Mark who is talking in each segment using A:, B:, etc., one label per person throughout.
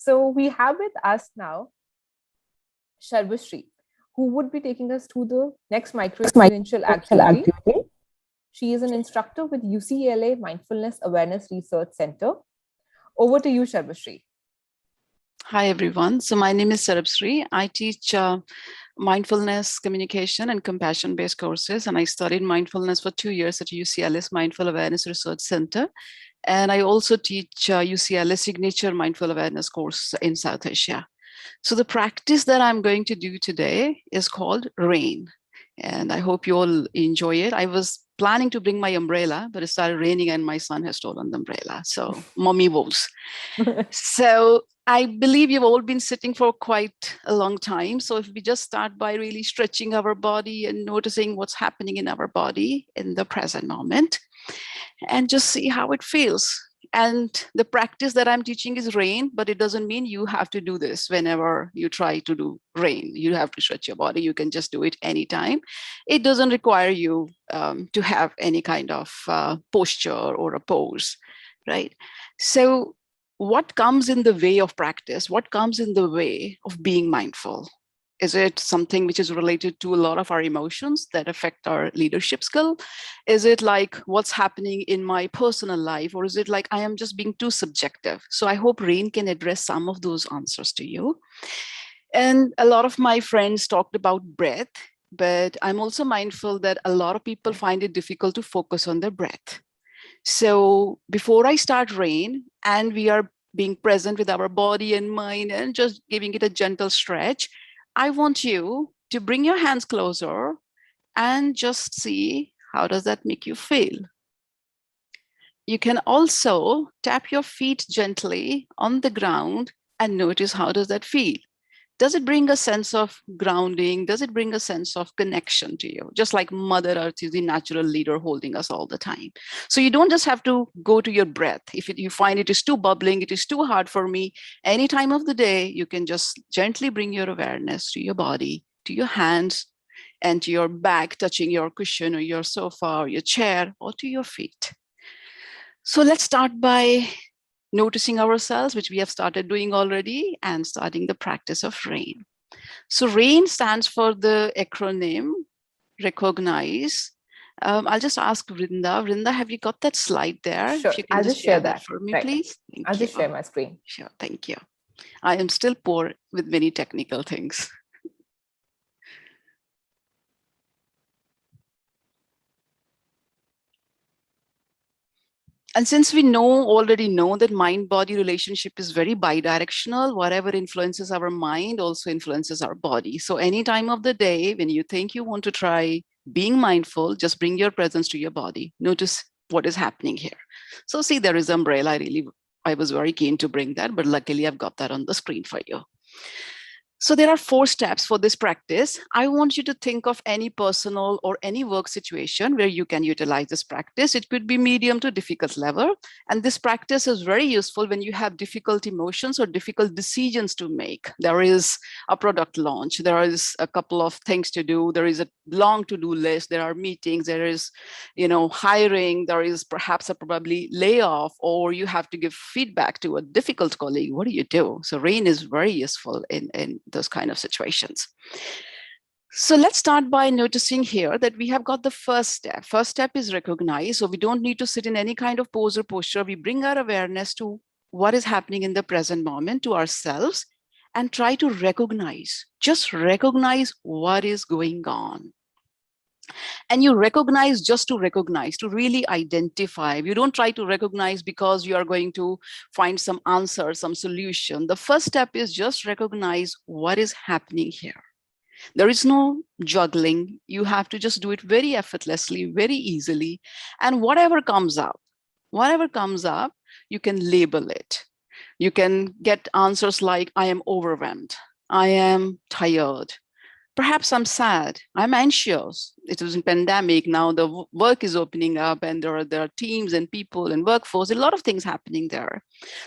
A: So we have with us now Sarabsri, who would be taking us through the next micro-experiential activity. She is an instructor with UCLA Mindfulness Awareness Research Center. Over to you, Sarabsri.
B: Hi, everyone. So my name is Sarabsri. I teach mindfulness, communication, and compassion-based courses. And I studied mindfulness for 2 years at UCLA's Mindful Awareness Research Center. And I also teach UCLA Signature Mindful Awareness course in South Asia. So the practice that I'm going to do today is called RAIN. And I hope you all enjoy it. I was planning to bring my umbrella, but it started raining and my son has stolen the umbrella. So mommy woes. So I believe you've all been sitting for quite a long time. So if we just start by really stretching our body and noticing what's happening in our body in the present moment, and just see how it feels. And the practice that I'm teaching is RAIN, but it doesn't mean you have to do this whenever you try to do RAIN. You have to stretch your body. You can just do it anytime. It doesn't require you to have any kind of posture or a pose, right? So what comes in the way of practice? What comes in the way of being mindful? Is it something which is related to a lot of our emotions that affect our leadership skill? Is it like what's happening in my personal life? Or is it like I am just being too subjective? So I hope RAIN can address some of those answers to you. And a lot of my friends talked about breath, but I'm also mindful that a lot of people find it difficult to focus on their breath. So before I start RAIN, and we are being present with our body and mind and just giving it a gentle stretch, I want you to bring your hands closer and just see how does that make you feel. You can also tap your feet gently on the ground and notice how does that feel. Does it bring a sense of grounding? Does it bring a sense of connection to you? Just like Mother Earth is the natural leader holding us all the time. So you don't just have to go to your breath. If you find it is too bubbling, it is too hard for me, any time of the day, you can just gently bring your awareness to your body, to your hands, and to your back, touching your cushion or your sofa or your chair, or to your feet. So let's start by noticing ourselves, which we have started doing already, and starting the practice of RAIN. So RAIN stands for the acronym recognize. I'll just ask Vrinda. Vrinda, have you got that slide there?
A: Sure,
B: if you can
A: I'll just share that
B: for me,
A: right.
B: Please.
A: I'll just share my screen.
B: Sure, thank you. I am still poor with many technical things. And since we already know that mind-body relationship is very bidirectional, whatever influences our mind also influences our body. So any time of the day, when you think you want to try being mindful, just bring your presence to your body. Notice what is happening here. So see, there is umbrella. I was very keen to bring that, but luckily I've got that on the screen for you. So there are 4 steps for this practice. I want you to think of any personal or any work situation where you can utilize this practice. It could be medium to difficult level. And this practice is very useful when you have difficult emotions or difficult decisions to make. There is a product launch. There is a couple of things to do. There is a long to-do list. There are meetings. There is, hiring. There is perhaps a probably layoff, or you have to give feedback to a difficult colleague. What do you do? So RAIN is very useful in those kind of situations. So let's start by noticing here that we have got the first step. First step is recognize. So we don't need to sit in any kind of pose or posture. We bring our awareness to what is happening in the present moment, to ourselves, and try to recognize, just recognize what is going on. And you recognize just to recognize, to really identify. You don't try to recognize because you are going to find some answer, some solution. The first step is just recognize what is happening here. There is no juggling. You have to just do it very effortlessly, very easily. And whatever comes up, you can label it. You can get answers like, I am overwhelmed. I am tired. Perhaps I'm sad, I'm anxious. It was a pandemic, now the work is opening up and there are teams and people and workforce, a lot of things happening there.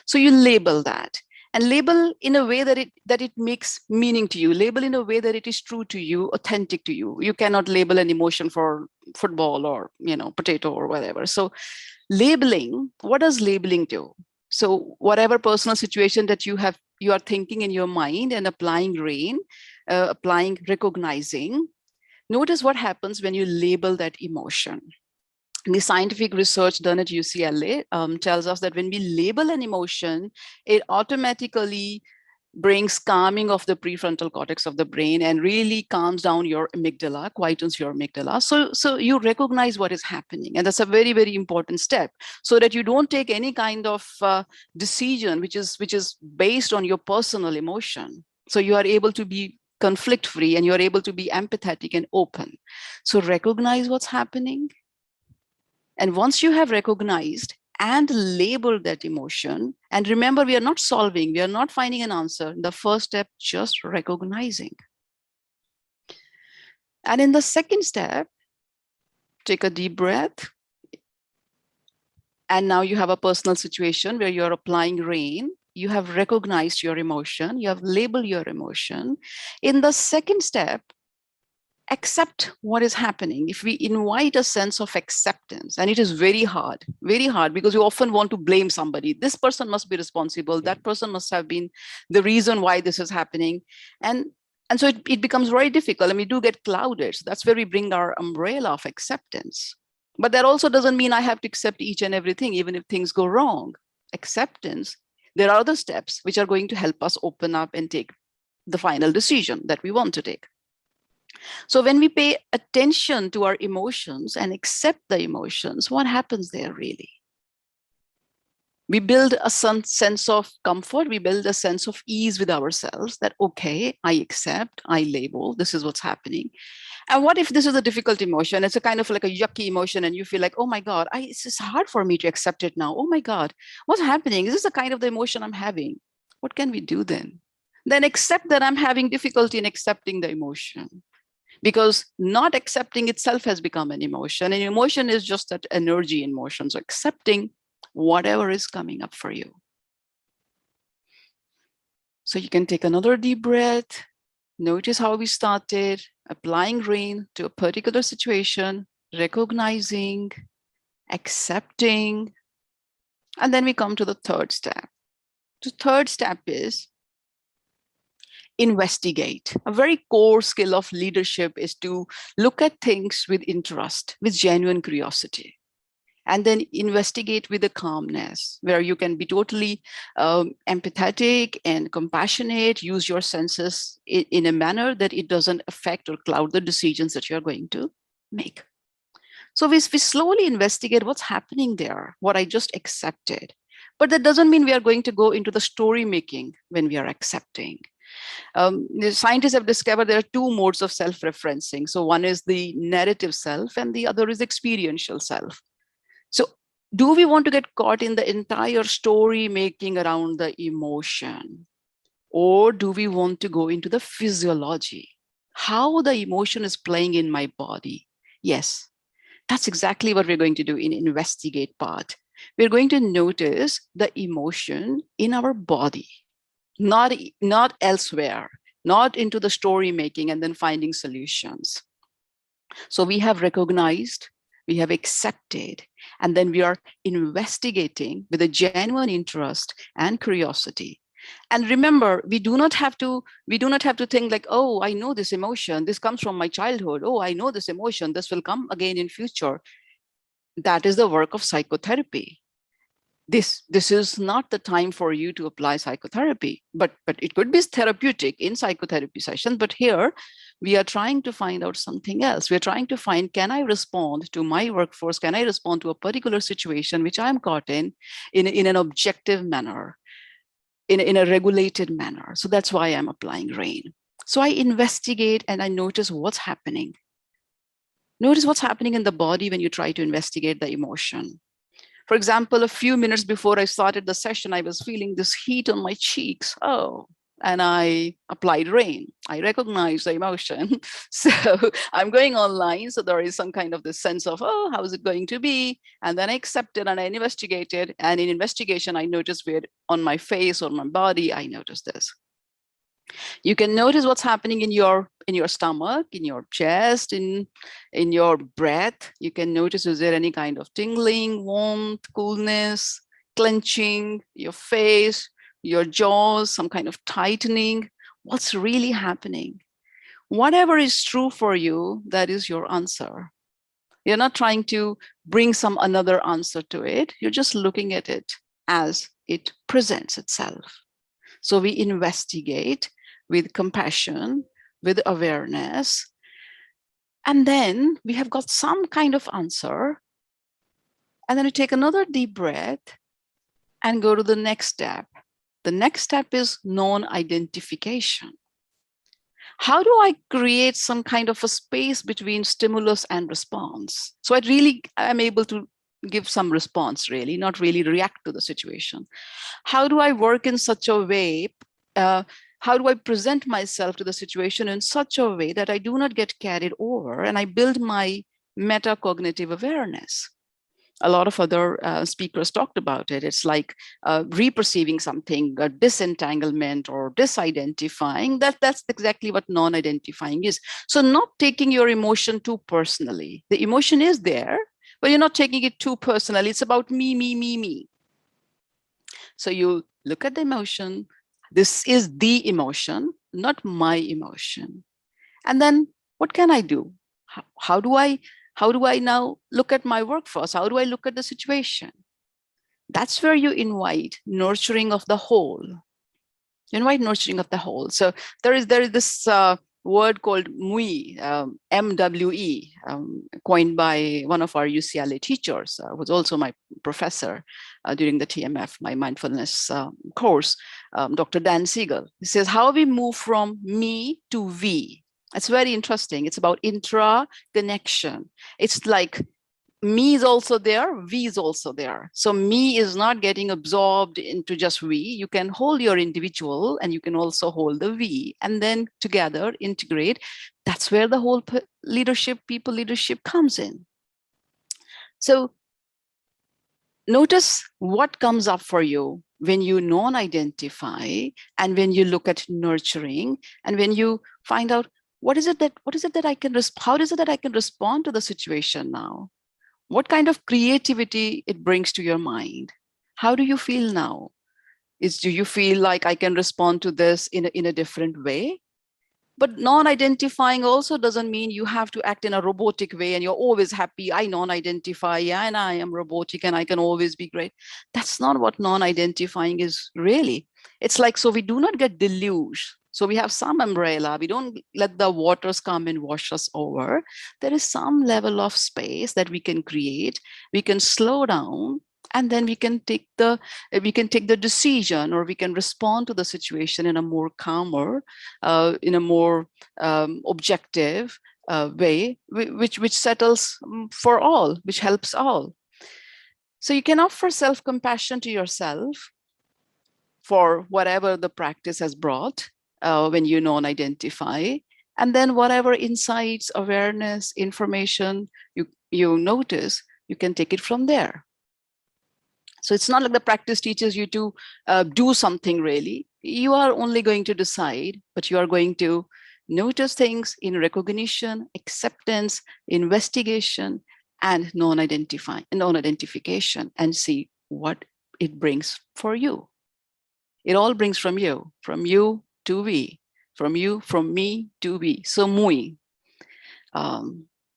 B: So you label that, and label in a way that it makes meaning to you, label in a way that it is true to you, authentic to you. You cannot label an emotion for football or potato or whatever. So labeling, what does labeling do? So whatever personal situation that you have you are thinking in your mind and applying rain, applying recognizing, notice what happens when you label that emotion. The scientific research done at UCLA tells us that when we label an emotion, it automatically brings calming of the prefrontal cortex of the brain and really calms down your amygdala, quietens your amygdala. So you recognize what is happening. And that's a very, very important step, so that you don't take any kind of decision which is based on your personal emotion. So you are able to be conflict free and you're able to be empathetic and open. So recognize what's happening. And once you have recognized and labeled that emotion, and remember, we are not solving, we are not finding an answer. The first step, just recognizing. And in the second step, take a deep breath. And now you have a personal situation where you're applying rain. You have recognized your emotion. You have labeled your emotion. In the second step, accept what is happening. If we invite a sense of acceptance, and it is very hard because you often want to blame somebody. This person must be responsible. That person must have been the reason why this is happening. And so it becomes very difficult, and we do get clouded. So that's where we bring our umbrella of acceptance. But that also doesn't mean I have to accept each and everything, even if things go wrong. Acceptance, there are other steps which are going to help us open up and take the final decision that we want to take. So when we pay attention to our emotions and accept the emotions, what happens there really? We build a sense of comfort. We build a sense of ease with ourselves that, okay, I accept, I label, this is what's happening. And what if this is a difficult emotion? It's a kind of like a yucky emotion and you feel like, oh my God, it's hard for me to accept it now. Oh my God, what's happening? Is this the kind of the emotion I'm having? What can we do then? Then accept that I'm having difficulty in accepting the emotion. Because not accepting itself has become an emotion, and emotion is just that energy in motion. So accepting whatever is coming up for you. So you can take another deep breath. Notice how we started applying rain to a particular situation, recognizing, accepting, and then we come to the third step. The third step is investigate. A very core skill of leadership is to look at things with interest, with genuine curiosity, and then investigate with a calmness where you can be totally empathetic and compassionate, use your senses in a manner that it doesn't affect or cloud the decisions that you're going to make. So we slowly investigate what's happening there, what I just accepted. But that doesn't mean we are going to go into the story making when we are accepting. The scientists have discovered there are two modes of self-referencing. So one is the narrative self and the other is experiential self. So do we want to get caught in the entire story making around the emotion? Or do we want to go into the physiology? How the emotion is playing in my body? Yes, that's exactly what we're going to do in investigate part. We're going to notice the emotion in our body. Not elsewhere, not into the story making and then finding solutions. So we have recognized, we have accepted, and then we are investigating with a genuine interest and curiosity. And remember, we do not have to think like, oh, I know this emotion, this comes from my childhood. Oh, I know this emotion, this will come again in future. That is the work of psychotherapy. This is not the time for you to apply psychotherapy, but it could be therapeutic in psychotherapy sessions. But here we are trying to find out something else. We're trying to find, can I respond to my workforce? Can I respond to a particular situation which I'm caught in an objective manner, in a regulated manner? So that's why I'm applying rain. So I investigate and I notice what's happening. Notice what's happening in the body when you try to investigate the emotion. For example, a few minutes before I started the session, I was feeling this heat on my cheeks. Oh, and I applied rain. I recognized the emotion. So I'm going online. So there is some kind of this sense of, oh, how is it going to be? And then I accepted and I investigated. And in investigation, I noticed where on my face or my body, I noticed this. You can notice what's happening in your stomach, in your chest, in your breath. You can notice, is there any kind of tingling, warmth, coolness, clenching, your face, your jaws, some kind of tightening. What's really happening? Whatever is true for you, that is your answer. You're not trying to bring some another answer to it. You're just looking at it as it presents itself. So we investigate with compassion, with awareness, and then we have got some kind of answer. And then we take another deep breath and go to the next step. The next step is non-identification. How do I create some kind of a space between stimulus and response? So I am able to give some response, really, not really react to the situation. How do I work in such a way? How do I present myself to the situation in such a way that I do not get carried over and I build my metacognitive awareness? A lot of other speakers talked about it. It's like reperceiving something, a disentanglement or disidentifying. That's exactly what non-identifying is. So not taking your emotion too personally. The emotion is there, but you're not taking it too personally. It's about me, me, me, me. So you look at the emotion. This is the emotion, not my emotion. And then what can I do? How do I now look at my workforce? How do I look at the situation? That's where you invite nurturing of the whole. You invite nurturing of the whole. So there is this word called MWE, MWE, coined by one of our UCLA teachers, was also my professor during the TMF, my mindfulness course, Dr. Dan Siegel. He says, how we move from me to we. It's very interesting. It's about intra-connection. It's like me is also there, we is also there. So me is not getting absorbed into just we. You can hold your individual and you can also hold the we, and then together integrate. That's where the whole people leadership comes in. So notice what comes up for you when you non-identify and when you look at nurturing and when you find out how is it that I can respond to the situation now? What kind of creativity it brings to your mind? How do you feel now? Do you feel like I can respond to this in a different way? But non-identifying also doesn't mean you have to act in a robotic way and you're always happy. I non-identify, yeah, and I am robotic and I can always be great. That's not what non-identifying is really. It's like, so we do not get deluged. So we have some umbrella. We don't let the waters come and wash us over. There is some level of space that we can create. We can slow down, and then we can take the decision, or we can respond to the situation in a more calmer, in a more objective way, which settles for all, which helps all. So you can offer self-compassion to yourself for whatever the practice has brought when you non-identify, and then whatever insights, awareness, information you notice, you can take it from there. So it's not like the practice teaches you to do something really. You are only going to decide, but you are going to notice things in recognition, acceptance, investigation, and non-identification, and see what it brings for you. It all brings from you to we, from me to we. So mui.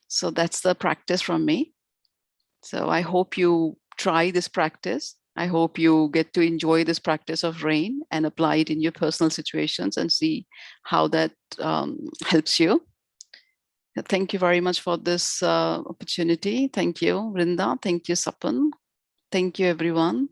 B: So that's the practice from me. So I hope you try this practice. I hope you get to enjoy this practice of RAIN and apply it in your personal situations and see how that helps you. Thank you very much for this opportunity. Thank you, Vrinda. Thank you, Sapan. Thank you, everyone.